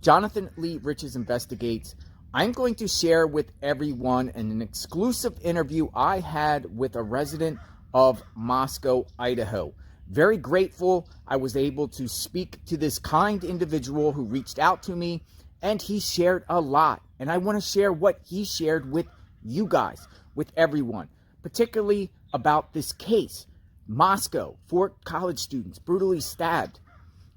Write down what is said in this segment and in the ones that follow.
Jonathan Lee Riches Investigates. I'm going to share with everyone an exclusive interview I had with a resident of Moscow, Idaho. Very grateful I was able to speak to this kind individual who reached out to me, and he shared a lot. And I want to share what he shared with you guys, with everyone, particularly about this case. Moscow, 4 college students brutally stabbed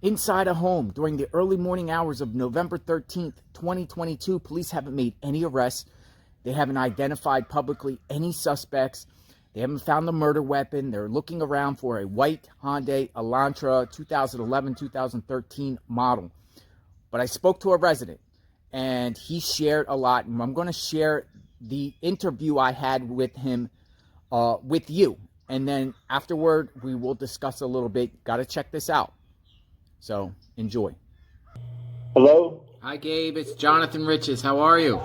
inside a home during the early morning hours of November 13th, 2022. Police haven't made any arrests. They haven't identified publicly any suspects. They haven't found the murder weapon. They're looking around for a white Hyundai Elantra 2011-2013 model. But I spoke to a resident, and he shared a lot. And I'm going to share the interview I had with him with you. And then afterward, we will discuss a little bit. Got to check this out. So, enjoy. Hello? Hi, Gabe. It's Jonathan Riches. How are you?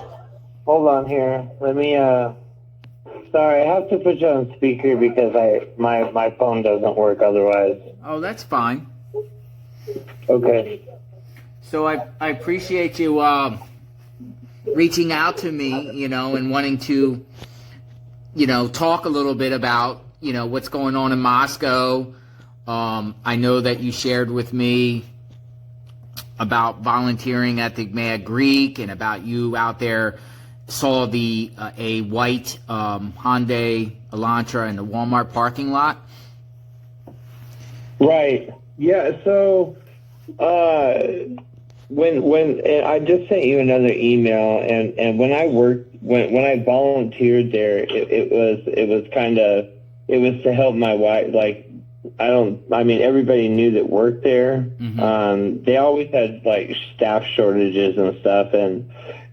Hold on here. Let me, sorry, I have to put you on speaker because my phone doesn't work otherwise. Oh, that's fine. Okay. So, I appreciate you reaching out to me, and wanting to, talk a little bit about, what's going on in Moscow. I know that you shared with me about volunteering at the Mad Greek and about you out there saw a white Hyundai Elantra in the Walmart parking lot. Right. Yeah. So when I just sent you another email, and when I volunteered there, it was to help my wife. Like, everybody knew that worked there. Mm-hmm. They always had like staff shortages and stuff, and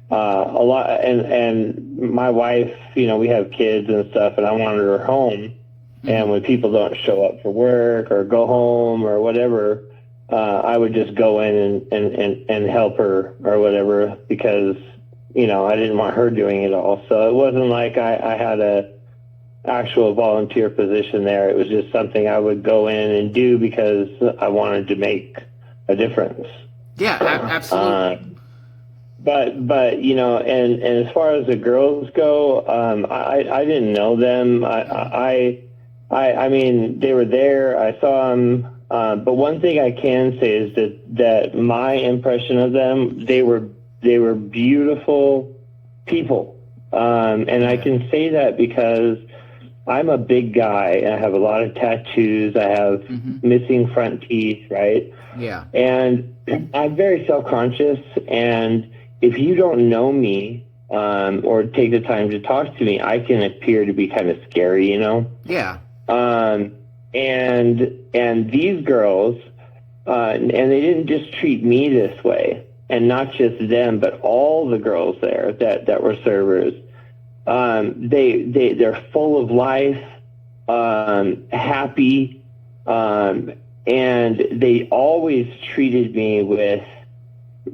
a lot. And my wife, we have kids and stuff, and I wanted her home. Mm-hmm. And when people don't show up for work or go home or whatever, I would just go in and help her or whatever, because I didn't want her doing it all. So it wasn't like I had a actual volunteer position there. It was just something I would go in and do because I wanted to make a difference. Yeah, absolutely. But and as far as the girls go, I didn't know them. I mean, they were there. I saw them. But one thing I can say is that my impression of them, they were beautiful people. And I can say that because I'm a big guy, and I have a lot of tattoos. I have Mm-hmm. missing front teeth, right? Yeah. And I'm very self-conscious, and if you don't know me or take the time to talk to me, I can appear to be kind of scary, Yeah. And these girls, and they didn't just treat me this way, and not just them, but all the girls there that were servers. They're full of life, happy, and they always treated me with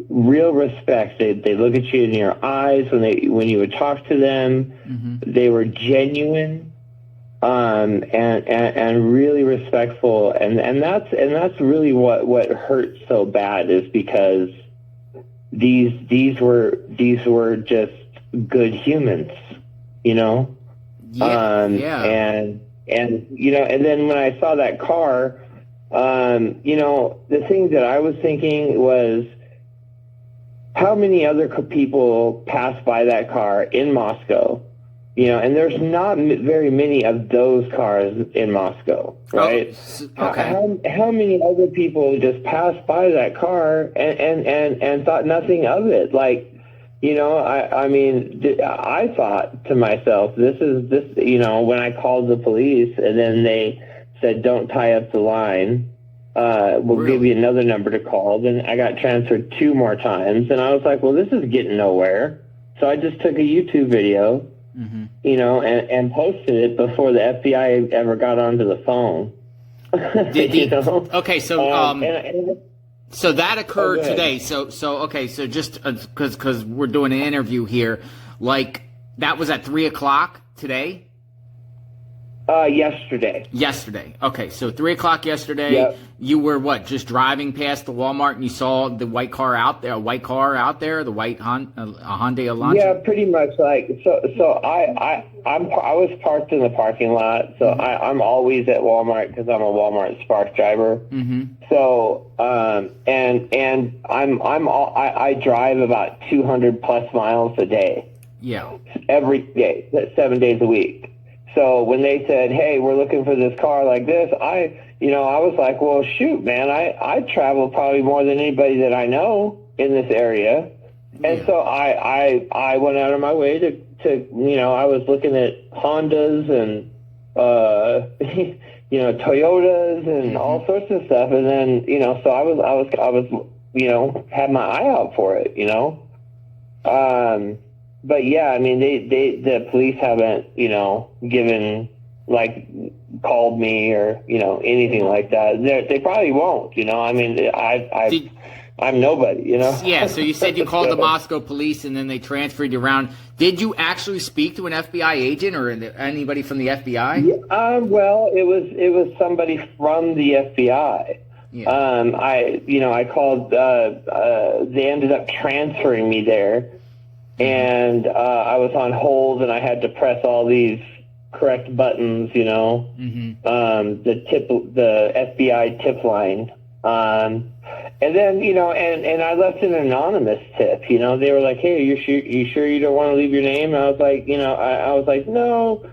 real respect. They look at you in your eyes when you would talk to them. Mm-hmm. They were genuine, and really respectful, and that's really what hurt so bad, is because these were just good humans. Yeah. And then when I saw that car, the thing that I was thinking was, how many other people pass by that car in Moscow? And there's not very many of those cars in Moscow, right? Oh, okay. How many other people just passed by that car and thought nothing of it? Like, I thought to myself, this, when I called the police and then they said, don't tie up the line, we'll give you another number to call. Then I got transferred 2 more times, and I was like, well, this is getting nowhere. So I just took a YouTube video, mm-hmm. And posted it before the FBI ever got onto the phone. Okay, so so that occurred today. So just because we're doing an interview here, like that was at 3:00 today. Yesterday. Yesterday. Okay, so 3 o'clock yesterday. Yep. You were what? Just driving past the Walmart and you saw the white car out there. A white car out there. The white Hyundai Elantra. Yeah, pretty much. Like I was parked in the parking lot, so I'm always at Walmart because I'm a Walmart Spark driver. Mm-hmm. So and I drive about 200 plus miles a day. Yeah. Every day, 7 days a week. So when they said, "Hey, we're looking for this car like this," I was like, "Well, shoot, man, I travel probably more than anybody that I know in this area." And so I went out of my way to I was looking at Hondas and Toyotas and all sorts of stuff, and then so I was had my eye out for it, But yeah, I mean, the police haven't given called me or anything like that. They probably won't. I mean, I'm nobody, Yeah, so you said you called the Moscow police and then they transferred you around. Did you actually speak to an FBI agent or anybody from the FBI? Yeah, well, it was somebody from the FBI. Yeah. I called. They ended up transferring me there, and I was on hold, and I had to press all these correct buttons. Mm-hmm. The FBI tip line. And then, and I left an anonymous tip, they were like, "Hey, you sure you don't want to leave your name?" And I was like, I was like, "No,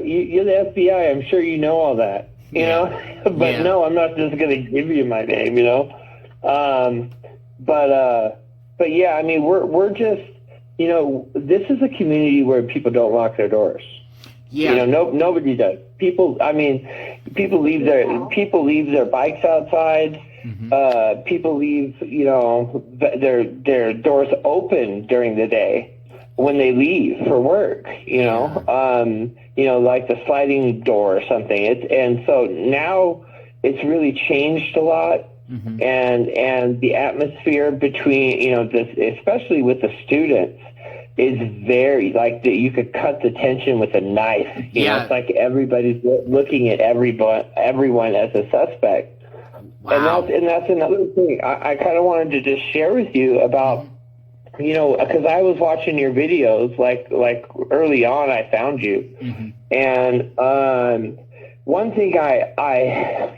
you're the FBI. I'm sure you know all that, but no, I'm not just going to give you my name, but yeah, I mean, we're just, this is a community where people don't lock their doors. Yeah. Nobody does. People leave their bikes outside. Mm-hmm. People leave, their doors open during the day when they leave for work, like the sliding door or something. And so now it's really changed a lot. Mm-hmm. And the atmosphere between, especially with the students, is very that you could cut the tension with a knife. It's like everybody's looking at everyone as a suspect. Wow. And that's another thing I kind of wanted to just share with you about, because I was watching your videos like early on. I found you, mm-hmm. and one thing I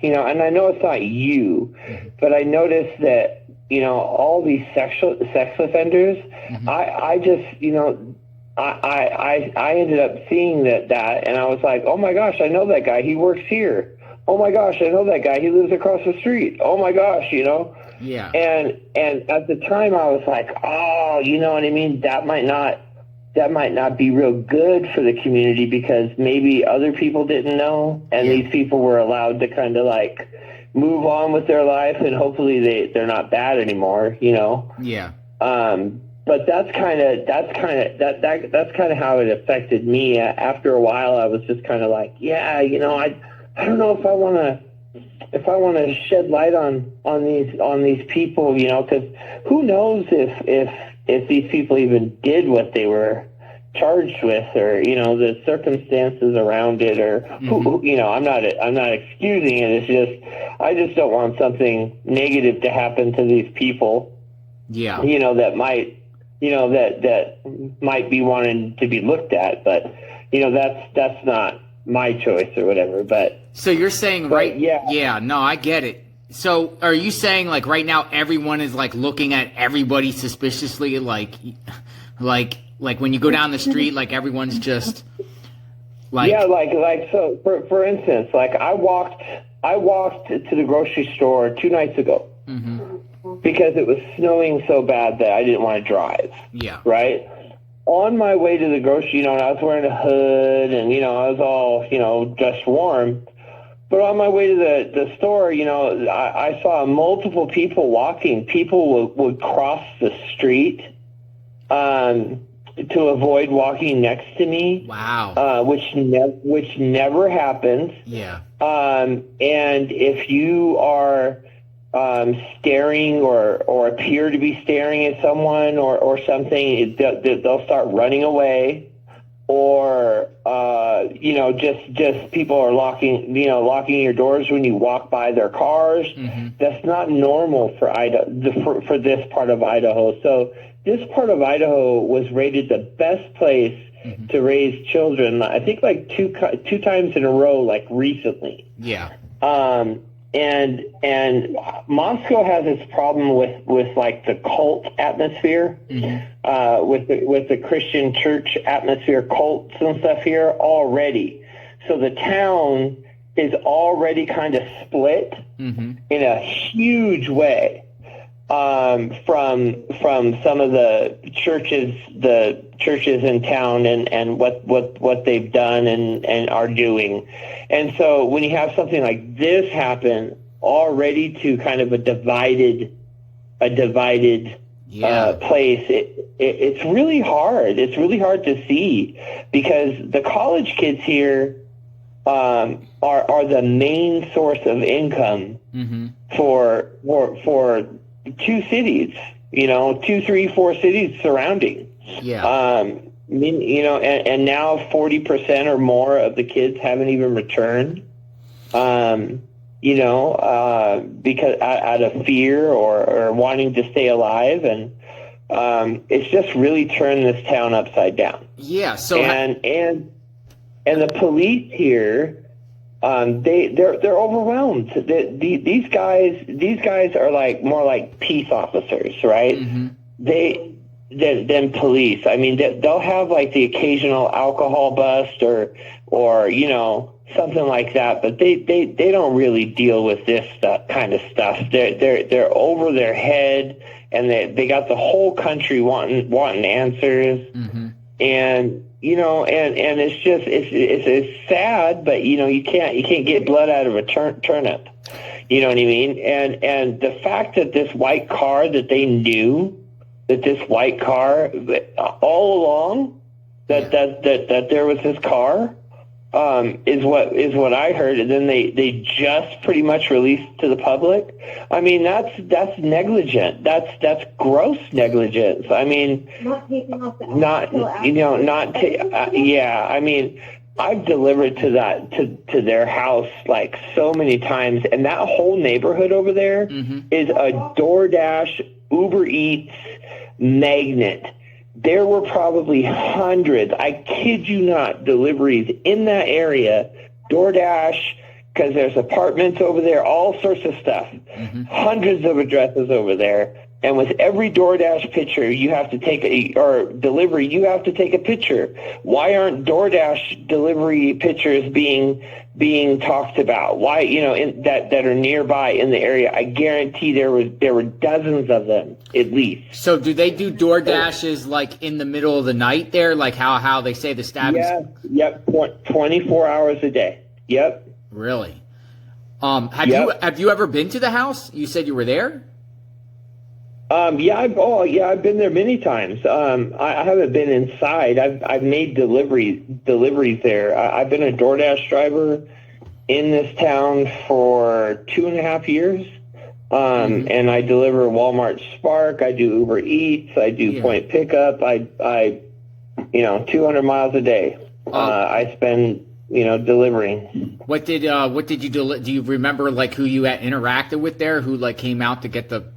and I know it's not you, mm-hmm. but I noticed that all these sex offenders. Mm-hmm. I just I ended up seeing that, and I was like, oh my gosh, I know that guy. He works here. Oh my gosh, I know that guy. He lives across the street. Oh my gosh, Yeah. And at the time I was like, oh, you know what I mean? That might not be real good for the community because maybe other people didn't know, and these people were allowed to kind of move on with their life, and hopefully they're not bad anymore, Yeah. But that's kind of how it affected me. After a while, I was just kind of like, I don't know if I want to shed light on these people, because who knows if these people even did what they were charged with, or the circumstances around it, or mm-hmm. I'm not excusing it. It's just I just don't want something negative to happen to these people. Yeah. That might that might be wanting to be looked at, but that's not my choice or whatever. But so you're saying no, I get it. So are you saying right now everyone is looking at everybody suspiciously, like when you go down the street, everyone's just so for instance, I walked to the grocery store 2 nights ago. Mm-hmm. Because it was snowing so bad that I didn't want to drive. Yeah. Right? On my way to the grocery, and I was wearing a hood and, I was all, dressed warm. But on my way to the store, I saw multiple people walking. People would cross the street to avoid walking next to me. Wow. Which never happens. Yeah. And if you are staring or appear to be staring at someone or something, they'll start running away. or just people are locking your doors when you walk by their cars. That's not normal for Idaho, for this part of Idaho. So this part of Idaho was rated the best place to raise children, I think, like two times in a row, like recently. Yeah. And Moscow has its problem with like the cult atmosphere, with the Christian church atmosphere, cults and stuff here already. So the town is already kind of split in a huge way from some of the churches in town and what they've done and are doing. And so when you have something like this happen already to kind of a divided place, it's really hard. It's really hard to see, because the college kids here are the main source of income for two cities, 2, 3, 4 cities surrounding. And now 40% or more of the kids haven't even returned, because out of fear or wanting to stay alive. And it's just really turned this town upside down. Yeah. So and the police here, they're overwhelmed. These guys are like more like peace officers, right? Than police. I mean, they'll have like the occasional alcohol bust or something like that, but they don't really deal with this kind of stuff. They're over their head, and they got the whole country wanting answers. And and it's just it's sad, but you can't get blood out of a turnip. You know what I mean? And the fact that this white car, that they knew that this white car all along, that there was this car, is what I heard, and then they just pretty much released to the public. I mean, that's negligent. That's gross negligence. I mean, yeah. I mean, I've delivered to their house like so many times, and that whole neighborhood over there is a DoorDash, Uber Eats magnet. There were probably hundreds, I kid you not, deliveries in that area. DoorDash, because there's apartments over there, all sorts of stuff. Hundreds of addresses over there. And with every DoorDash picture, you have to take delivery, you have to take a picture. Why aren't DoorDash delivery pictures being talked about? Why, that are nearby in the area? I guarantee there were dozens of them at least. So do they do DoorDashes like in the middle of the night there, like how they say the stabbings? Yeah, yep, 24 hours a day. Yep. Really? Have you ever been to the house? You said you were there? I've been there many times. I haven't been inside. I've made deliveries there. I've been a DoorDash driver in this town for 2.5 years. And I deliver Walmart Spark. I do Uber Eats. I do point pickup. I 200 miles a day. I spend delivering. What did you do? Do you remember like who you had interacted with there? Who like came out to get the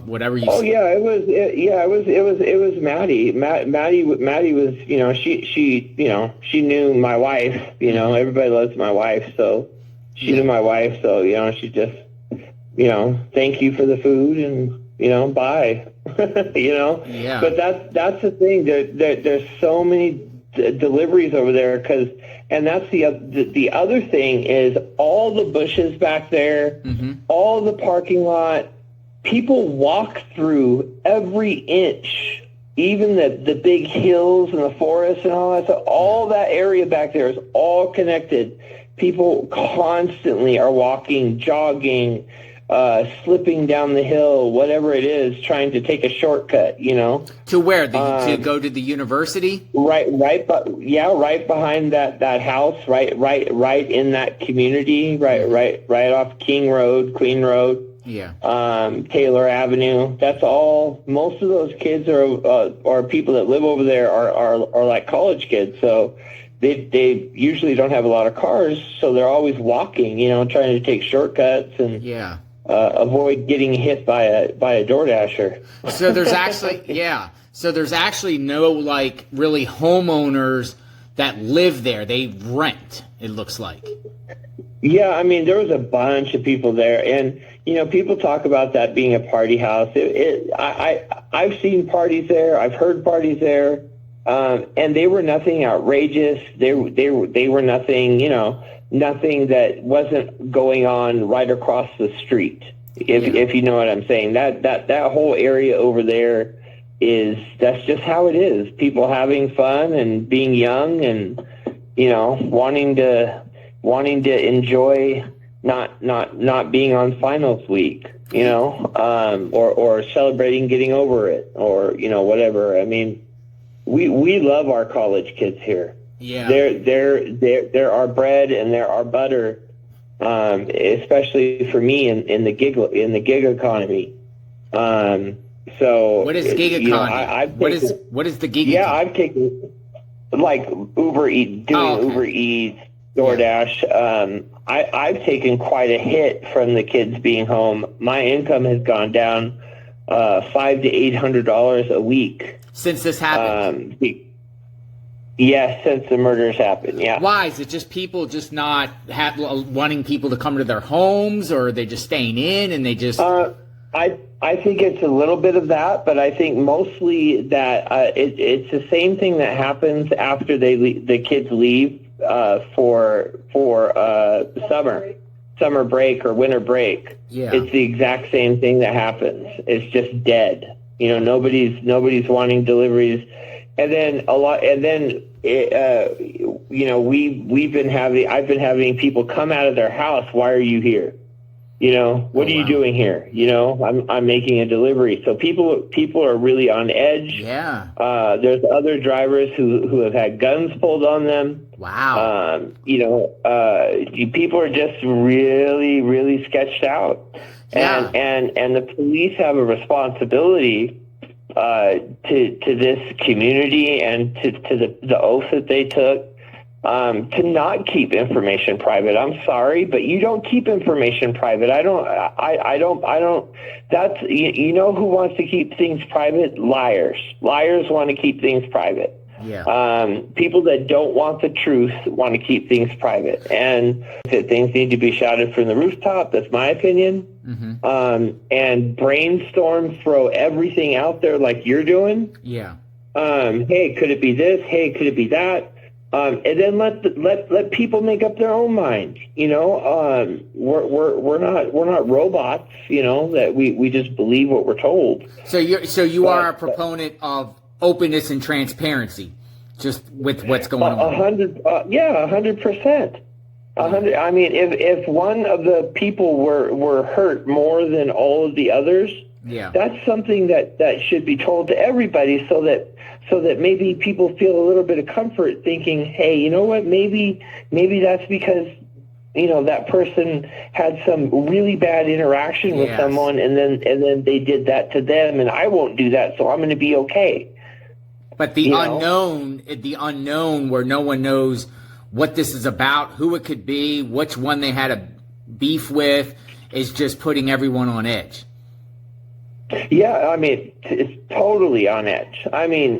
whatever you? Oh yeah, it was Maddie. Maddie was she knew my wife. Everybody loves my wife, so she knew my wife. So she just thank you for the food and bye. Yeah. But that's the thing. There's so many deliveries over there and that's the other thing is all the bushes back there, all the parking lot. People walk through every inch, even the big hills and the forests and all that stuff. All that area back there is all connected. People constantly are walking, jogging, slipping down the hill, whatever it is, trying to take a shortcut, To where? To go to the university? Right behind that house, right in that community, right off Queen Road. Yeah. Taylor Avenue. That's all. Most of those kids are people that live over there are like college kids. So they usually don't have a lot of cars, so they're always walking, trying to take shortcuts and Yeah. avoid getting hit by a DoorDasher. So there's actually, So there's actually no like really homeowners that live there. They rent, it looks like. Yeah, I mean, there was a bunch of people there, and people talk about that being a party house. I've seen parties there. I've heard parties there, and they were nothing outrageous. They were nothing, nothing that wasn't going on right across the street. If you know what I'm saying, that whole area over there that's just how it is. People having fun and being young and wanting to enjoy not being on finals week, or celebrating getting over it, or whatever. I mean, we love our college kids here. Yeah, they're our bread and they're our butter, especially for me in the gig economy. So what is gig economy? What is the gig? Yeah, I've taken like Uber Eats, Uber Eats, DoorDash. Yeah. I've taken quite a hit from the kids being home. My income has gone down $500 to $800 a week since this happened. Yes, since the murders happened. Yeah. Why is it just people just not wanting people to come to their homes, or are they just staying in and they just? I think it's a little bit of that, but I think mostly that it's the same thing that happens after the kids leave for summer break or winter break. Yeah. It's the exact same thing that happens. It's just dead. Nobody's wanting deliveries, and then I've been having people come out of their house. Why are you here? What are you doing here? I'm making a delivery. So people are really on edge. Yeah. There's other drivers who have had guns pulled on them. Wow. People are just really, really sketched out. Yeah. And the police have a responsibility to this community and to the oath that they took. To not keep information private. I'm sorry, but you don't keep information private. I don't, that's, who wants to keep things private? Liars. Liars want to keep things private. Yeah. People that don't want the truth want to keep things private. And that things need to be shouted from the rooftop. That's my opinion. Mm-hmm. And brainstorm, throw everything out there like you're doing. Yeah. Hey, could it be this? Hey, could it be that? And then let people make up their own mind. We're not robots. That we just believe what we're told. So you are a proponent of openness and transparency, just with what's going on. 100%. 100. I mean, if one of the people were hurt more than all of the others, that's something that should be told to everybody, so that maybe people feel a little bit of comfort, thinking, hey, you know what, maybe that's because that person had some really bad interaction with someone, and then they did that to them, and I won't do that, so I'm going to be okay. But the unknown, where no one knows what this is about, who it could be, which one they had a beef with, is just putting everyone on edge. Yeah, I mean, it's totally on edge. I mean,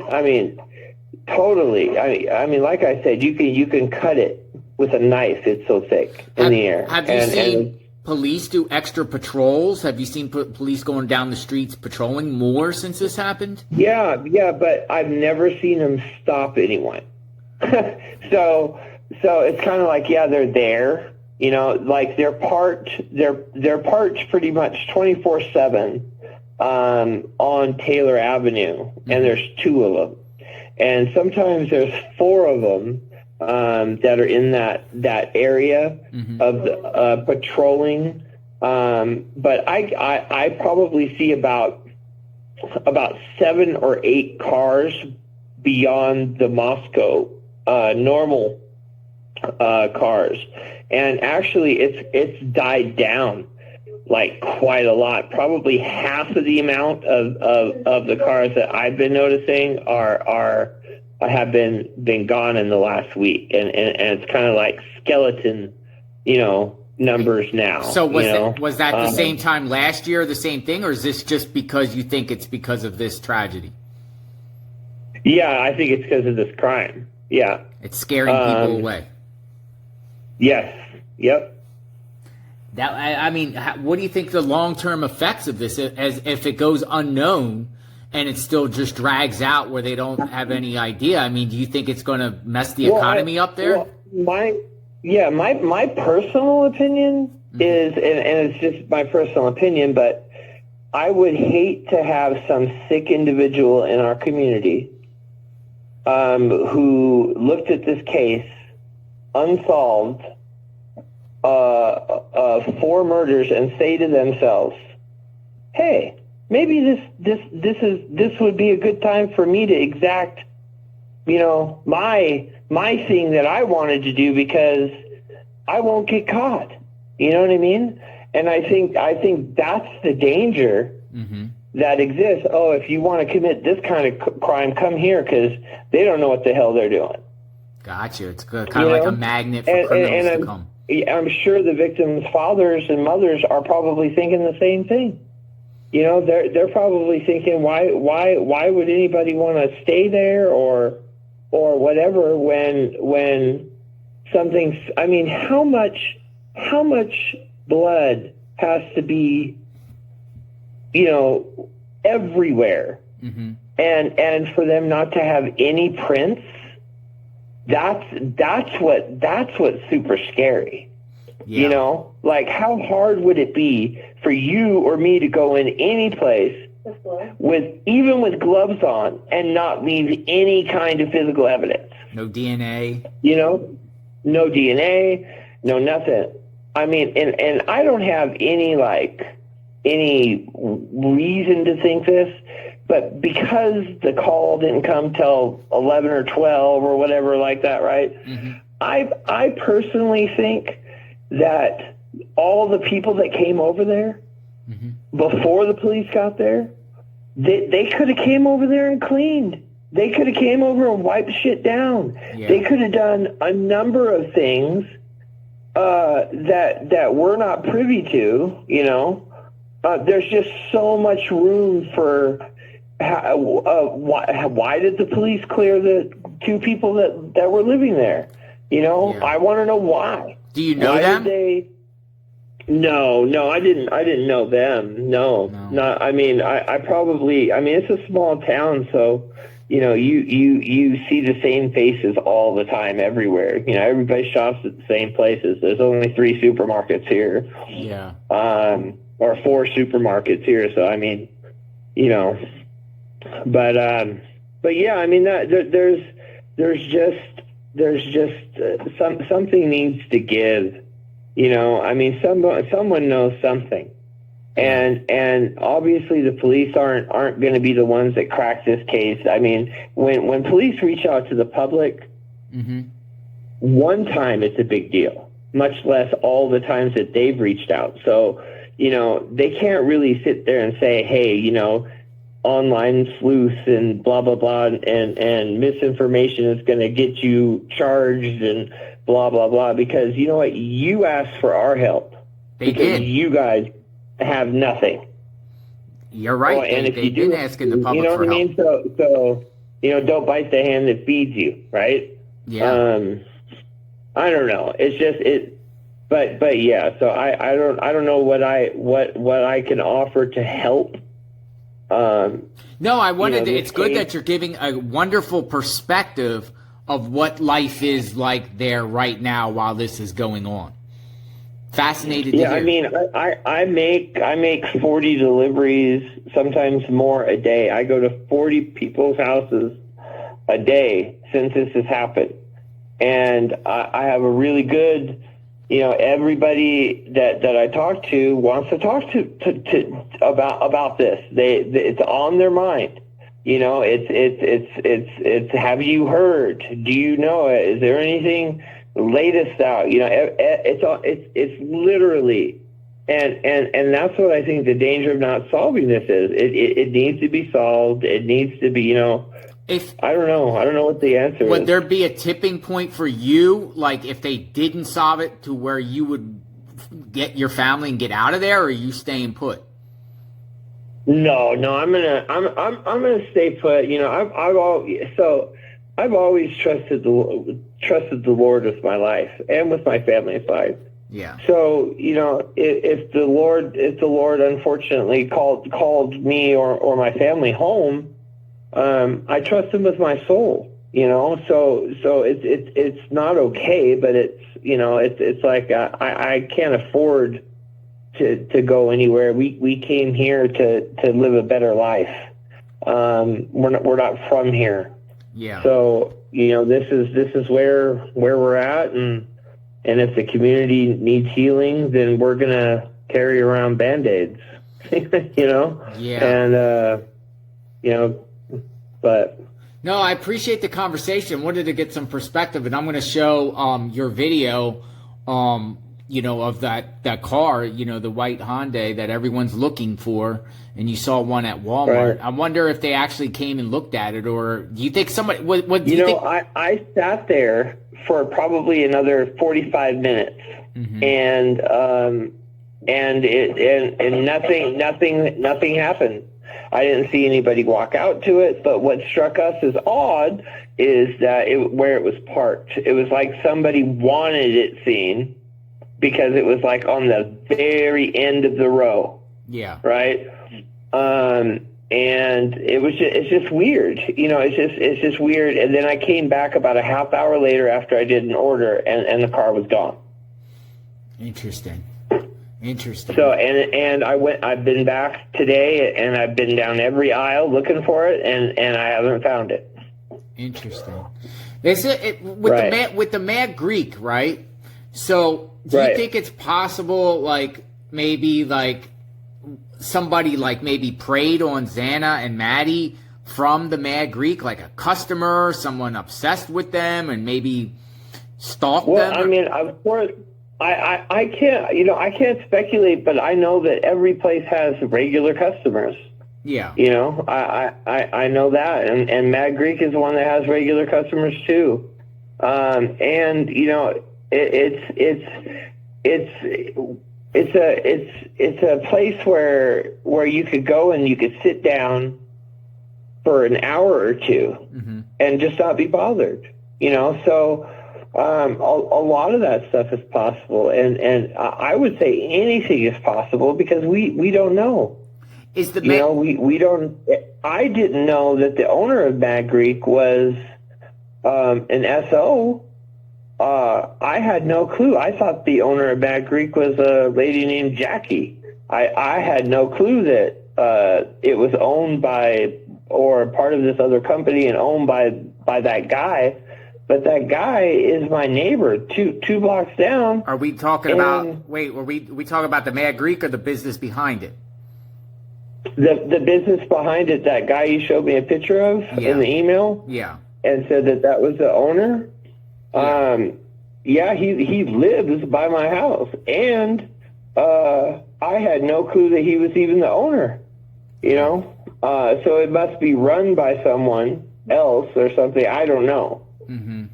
totally. I mean, like I said, you can cut it with a knife. It's so thick in the air. Have you seen police do extra patrols? Have you seen police going down the streets patrolling more since this happened? Yeah, but I've never seen them stop anyone. So it's kind of like, they're there. Like they're parked pretty much 24/7. On Taylor Avenue, and there's 2 of them, and sometimes there's 4 of them that are in that area of the patrolling. But I probably see about 7 or 8 cars beyond the Moscow normal cars, and actually it's died down. like quite a lot. Probably half of the amount of the cars that I've been noticing have been gone in the last week, and it's kind of like skeleton, numbers now. So was that the same time last year, the same thing, or is this just because you think it's because of this tragedy? Yeah, I think it's because of this crime. Yeah, it's scaring people away. Yes. Yep. That I mean, what do you think the long-term effects of this, as if it goes unknown and it still just drags out where they don't have any idea? I mean, do you think it's going to mess the economy up there? Well, my personal opinion is, and it's just my personal opinion, but I would hate to have some sick individual in our community who looked at this case unsolved, 4 murders, and say to themselves, "Hey, maybe this would be a good time for me to exact, my thing that I wanted to do because I won't get caught." You know what I mean? And I think that's the danger that exists. Oh, if you want to commit this kind of crime, come here, because they don't know what the hell they're doing. Gotcha. It's kind of like a magnet for criminals to come. I'm sure the victims' fathers and mothers are probably thinking the same thing. They're probably thinking, why would anybody want to stay there or whatever when something's, I mean, how much blood has to be, everywhere, and for them not to have any prints, that's what's super scary. Yeah. Like, how hard would it be for you or me to go in any place even with gloves on and not leave any kind of physical evidence? No DNA. No DNA, no nothing. I mean, and I don't have any reason to think this, but because the call didn't come till 11 or 12 or whatever like that, right? I personally think that all the people that came over there before the police got there, they could have came over there and cleaned. They could have came over and wiped shit down. Yeah. They could have done a number of things that we're not privy to. There's just so much room for. Why did the police clear the 2 people that were living there? I want to know why. Do you know them? No, I didn't know them. No. Not. I mean, I probably. I mean, it's a small town, so you see the same faces all the time everywhere. Everybody shops at the same places. There's only 3 supermarkets here. Yeah. Or 4 supermarkets here. So I mean, but yeah, I mean that there's just something needs to give. I mean, someone knows something, and obviously the police aren't going to be the ones that crack this case. I mean, when police reach out to the public, one time it's a big deal, much less all the times that they've reached out. So they can't really sit there and say, hey, online sleuths and blah blah blah and misinformation is going to get you charged and blah blah blah, because you know what, you asked for our help. They did. You guys have nothing. You're right. And if you did ask in the public, you know what I mean. So don't bite the hand that feeds you, right? Yeah. I don't know. It's just it, but yeah. So I don't know what I can offer to help. No, I wanted to, it's good that you're giving a wonderful perspective of what life is like there right now while this is going on. Fascinated to hear. I mean, I make 40 deliveries, sometimes more a day. I go to 40 people's houses a day since this has happened. And I have a really good, everybody that I talk to wants to talk to about this. It's on their mind. It's have you heard? Do you know? Is there anything latest out? It's literally And that's what I think the danger of not solving this is. It needs to be solved. It needs to be, If I don't know what the answer is. Would there be a tipping point for you, like if they didn't solve it, to where you would get your family and get out of there, or are you staying put? No, I'm gonna stay put. I've always trusted the Lord with my life and with my family's life. Yeah. So, if the Lord unfortunately called me or my family home, I trust him with my soul, so it's not okay, but it's like, I can't afford to go anywhere. We came here to live a better life. We're not from here. Yeah. So, this is where we're at, and if the community needs healing, then we're going to carry around Band-Aids, Yeah. And, but. No, I appreciate the conversation. Wanted to get some perspective, and I'm going to show your video, of that car, the white Hyundai that everyone's looking for, and you saw one at Walmart. Right. I wonder if they actually came and looked at it, or do you think somebody? What do you think? I sat there for probably another 45 minutes, Mm-hmm. and nothing happened. I didn't see anybody walk out to it, but what struck us as odd is that where it was parked, it was like somebody wanted it seen, because it was like on the very end of the row. Yeah. Right. And it's just weird. It's just weird. And then I came back about a half hour later after I did an order, and the car was gone. Interesting. So, and I've been back today, and I've been down every aisle looking for it, and I haven't found it. Interesting. With the Mad Greek, right? So, do you think it's possible, maybe somebody maybe preyed on Xana and Maddie from the Mad Greek, like a customer, someone obsessed with them, and maybe stalked them? Well, I mean, of course, I can't speculate, but I know that every place has regular customers. Yeah. I know that, and Mad Greek is one that has regular customers too. And it's a place where you could go and you could sit down for an hour or two, mm-hmm. and just not be bothered. So a lot of that stuff is possible, and I would say anything is possible, because we don't know. Is the we don't. I didn't know that the owner of Mad Greek was an SO. I had no clue. I thought the owner of Mad Greek was a lady named Jackie. I had no clue that it was owned by, or part of this other company, and owned by that guy. But that guy is my neighbor, two blocks down. Are we talking about? Wait, were we talking about the Mad Greek or the business behind it? The business behind it. That guy you showed me a picture of in the email. Yeah. And said that was the owner. Yeah. He lives by my house, and I had no clue that he was even the owner. So it must be run by someone else or something. I don't know. Mm-hmm.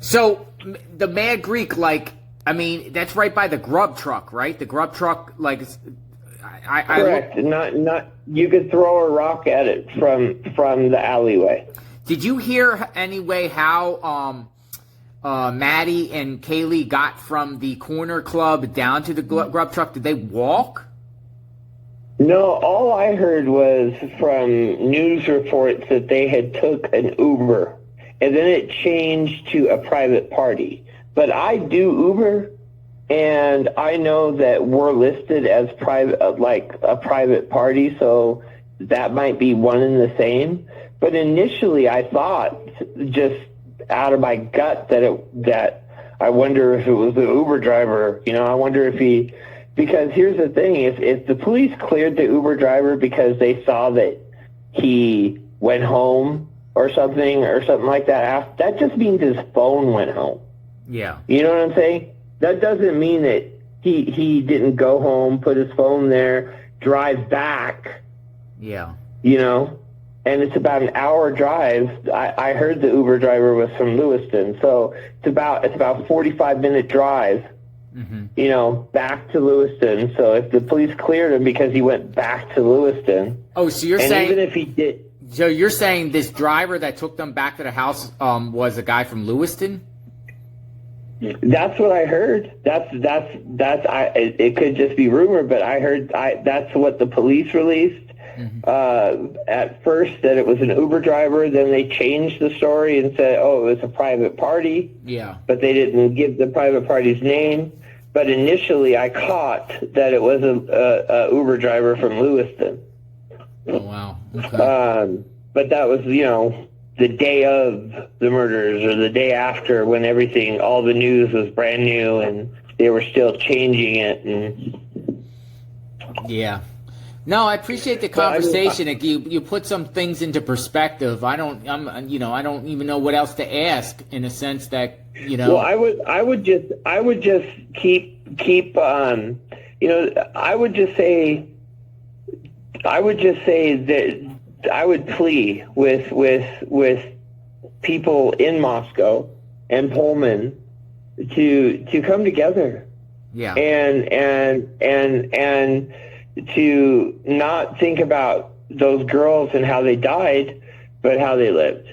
So the Mad Greek, that's right by the grub truck, right? The grub truck, correct. Not you could throw a rock at it from the alleyway. Did you hear anyway how Maddie and Kaylee got from the corner club down to the grub truck? Did they walk? No, all I heard was from news reports that they had took an Uber, and then it changed to a private party. But I do Uber, and I know that we're listed as private, a private party, so that might be one and the same. But initially, I thought, just out of my gut, that I wonder if it was the Uber driver. I wonder if he. Because here's the thing: if the police cleared the Uber driver because they saw that he went home or something like that, that just means his phone went home. Yeah. You know what I'm saying? That doesn't mean that he didn't go home, put his phone there, drive back. Yeah. You know, and it's about an hour drive. I heard the Uber driver was from Lewiston, so it's about 45-minute drive. Mm-hmm. You know, back to Lewiston. So if the police cleared him because he went back to Lewiston. Oh, so you're and saying even if he did. So you're saying this driver that took them back to the house was a guy from Lewiston? That's what I heard. It could just be rumor, but I heard that's what the police released. Mm-hmm. At first that it was an Uber driver, then they changed the story and said, oh, it was a private party. Yeah. But they didn't give the private party's name. But initially I caught that it was a Uber driver from Lewiston. Oh, wow. Okay. But that was, you know, the day of the murders or the day after when all the news was brand new and they were still changing it. And yeah. No, I appreciate the conversation. You put some things into perspective. I don't even know what else to ask in a sense that, you know. Well, I would just keep you know, I would just say that I would plea with people in Moscow and Pullman to come together. Yeah. And to not think about those girls and how they died, but how they lived.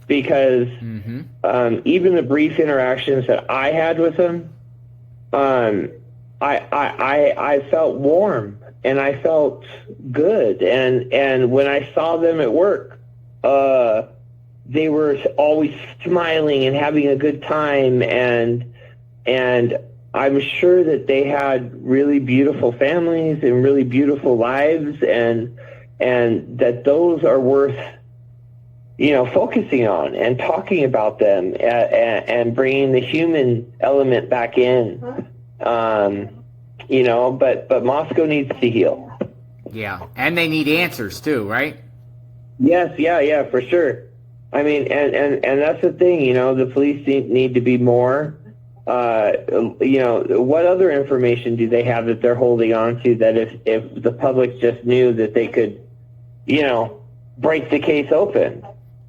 Because even the brief interactions that I had with them, I felt warm and I felt good. And when I saw them at work, they were always smiling and having a good time. And I'm sure that they had really beautiful families and really beautiful lives, and that those are worth, you know, focusing on and talking about them and bringing the human element back in. You know, but Moscow needs to heal. Yeah, and they need answers too, right? Yes, yeah, for sure. I mean, and that's the thing, you know, the police need to be more. You know, what other information do they have that they're holding on to that if the public just knew that they could, you know, break the case open?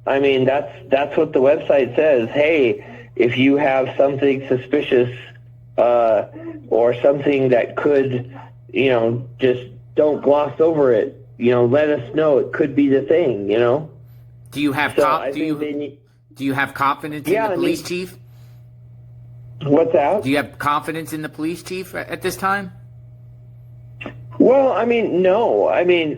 I mean, that's what the website says. Hey, if you have something suspicious or something that could, you know, just don't gloss over it. You know, let us know. It could be the thing, you know. Do you have do you have confidence in the police chief? What's that? Do you have confidence in the police chief at this time? Well, I mean, no. I mean, you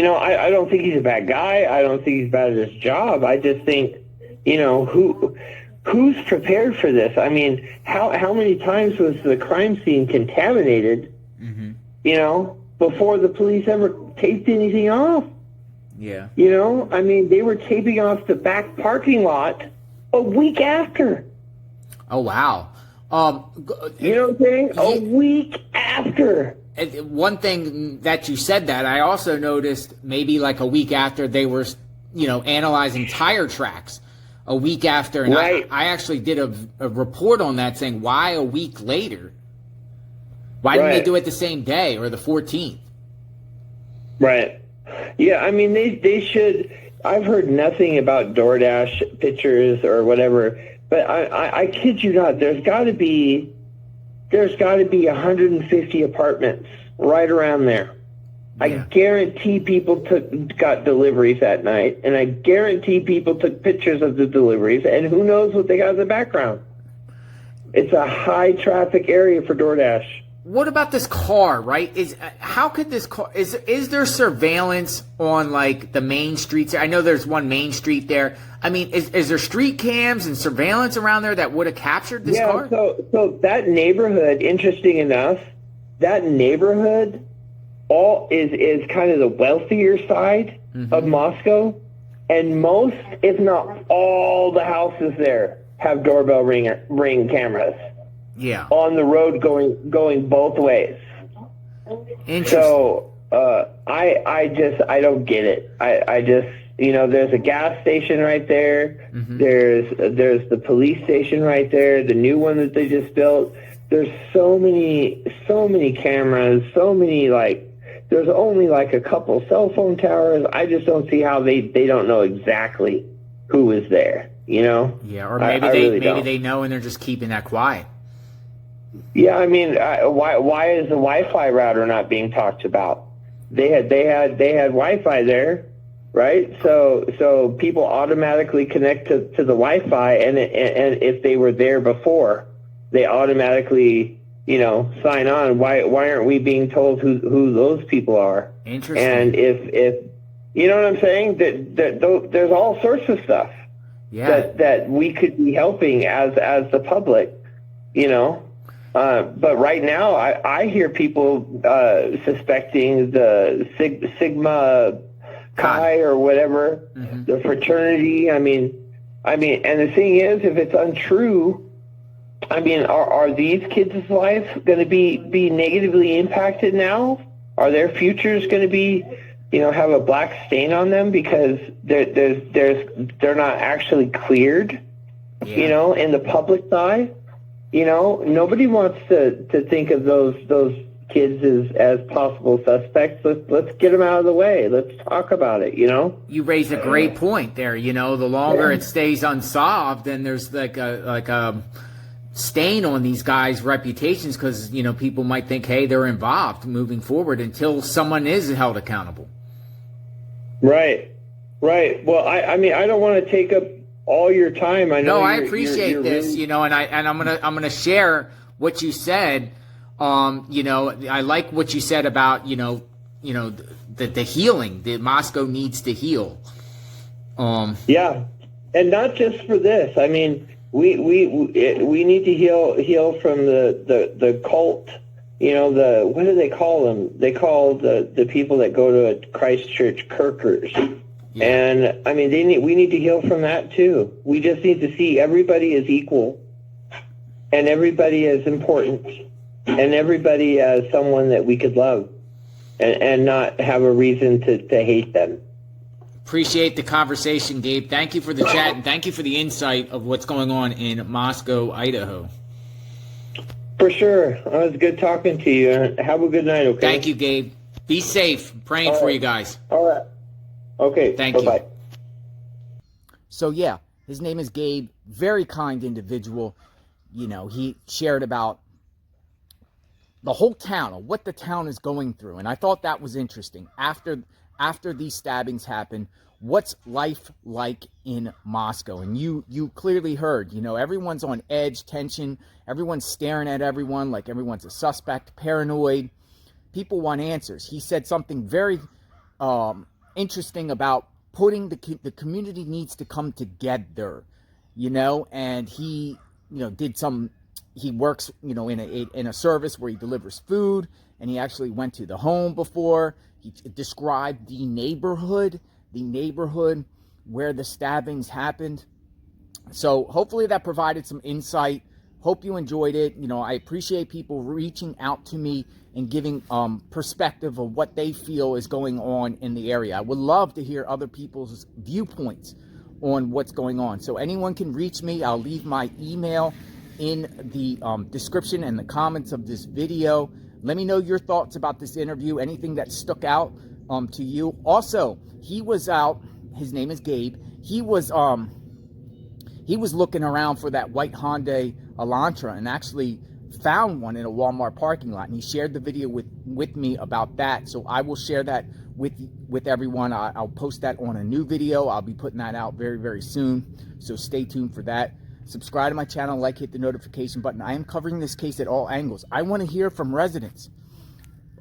know, I don't think he's a bad guy. I don't think he's bad at his job. I just think, you know, who's prepared for this? I mean, how many times was the crime scene contaminated, you know, before the police ever taped anything off? Yeah. You know, I mean, they were taping off the back parking lot a week after. Oh, wow. You know what I'm saying? A week after. One thing that you said that, I also noticed maybe like a week after they were, you know, analyzing tire tracks. A week after. And right. I actually did a report on that saying, why a week later? Why didn't they do it the same day or the 14th? Right. Yeah, I mean, they should. I've heard nothing about DoorDash pictures or whatever, but I kid you not, there's got to be 150 apartments right around there. Yeah. I guarantee people got deliveries that night, and I guarantee people took pictures of the deliveries, and who knows what they got in the background. It's a high traffic area for DoorDash. What about this car, right? How could this car is there surveillance on like the main streets? I know there's one main street there. I mean, is there street cams and surveillance around there that would have captured this car? So that neighborhood, interesting enough, that neighborhood is kind of the wealthier side of Moscow, and most, if not all, the houses there have doorbell ring cameras. Yeah. On the road going both ways. Interesting. So I don't get it. I just, you know, there's a gas station right there. There's the police station right there, the new one that they just built. there's so many cameras, so many, like, there's only like a couple cell phone towers. I just don't see how they don't know exactly who was there, you know? Yeah, or maybe they know and they're just keeping that quiet. Yeah, I mean, why is the Wi-Fi router not being talked about? They had Wi-Fi there, right? So people automatically connect to the Wi-Fi, and if they were there before, they automatically, you know, sign on. Why aren't we being told who those people are? Interesting. And if you know what I'm saying, that there's all sorts of stuff, yeah, that we could be helping as the public, you know. But right now, I hear people suspecting the Sigma Chi or whatever, the fraternity. I mean, and the thing is, if it's untrue, I mean, are these kids' lives going to be negatively impacted now? Are their futures going to be, you know, have a black stain on them because they're not actually cleared, you know, in the public eye? You know, nobody wants to think of those kids as possible suspects. Let's get them out of the way. Let's talk about it, you know? You raise a great point there. You know, the longer it stays unsolved, then there's like a stain on these guys' reputations because, you know, people might think, hey, they're involved moving forward until someone is held accountable. Right. Well, I mean, I don't want to take up all your time. I know. No, I appreciate this, really... you know, and I'm gonna share what you said. You know, I like what you said about, you know, the healing that Moscow needs to heal. Yeah, and not just for this. I mean, we need to heal from the cult. You know, what do they call them? They call the people that go to a Christchurch Kirkers. Yeah. And I mean, we need to heal from that too. We just need to see everybody as equal, and everybody as important, and everybody as someone that we could love, and not have a reason to hate them. Appreciate the conversation, Gabe. Thank you for the chat, and thank you for the insight of what's going on in Moscow, Idaho. For sure. It was good talking to you. Have a good night, okay? Thank you, Gabe. Be safe. Praying for you guys. All right. Okay. Thank you. Bye. So, yeah, his name is Gabe. Very kind individual. You know, he shared about the whole town, or what the town is going through. And I thought that was interesting. After these stabbings happen, what's life like in Moscow? And you clearly heard, you know, everyone's on edge, tension. Everyone's staring at everyone like everyone's a suspect, paranoid. People want answers. He said something very interesting about putting the community needs to come together, you know, and he, you know, he works, you know, in a service where he delivers food, and he actually went to the home before. He described the neighborhood where the stabbings happened. So hopefully that provided some insight. Hope you enjoyed it. You know, I appreciate people reaching out to me and giving perspective of what they feel is going on in the area. I would love to hear other people's viewpoints on what's going on. So anyone can reach me. I'll leave my email in the description and the comments of this video. Let me know your thoughts about this interview, anything that stuck out to you. Also, he was out, his name is Gabe. He was looking around for that white Hyundai Elantra and actually found one in a Walmart parking lot, and he shared the video with me about that. So I will share that with everyone. I'll post that on a new video. I'll be putting that out very, very soon, so stay tuned for that. Subscribe to my channel, like, hit the notification button. I am covering this case at all angles. I want to hear from residents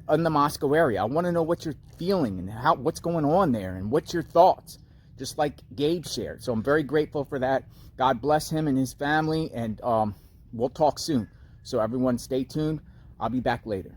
in the Moscow area. I want to know what you're feeling and what's going on there and what's your thoughts, just like Gabe shared. So I'm very grateful for that. God bless him and his family, and we'll talk soon. So everyone stay tuned. I'll be back later.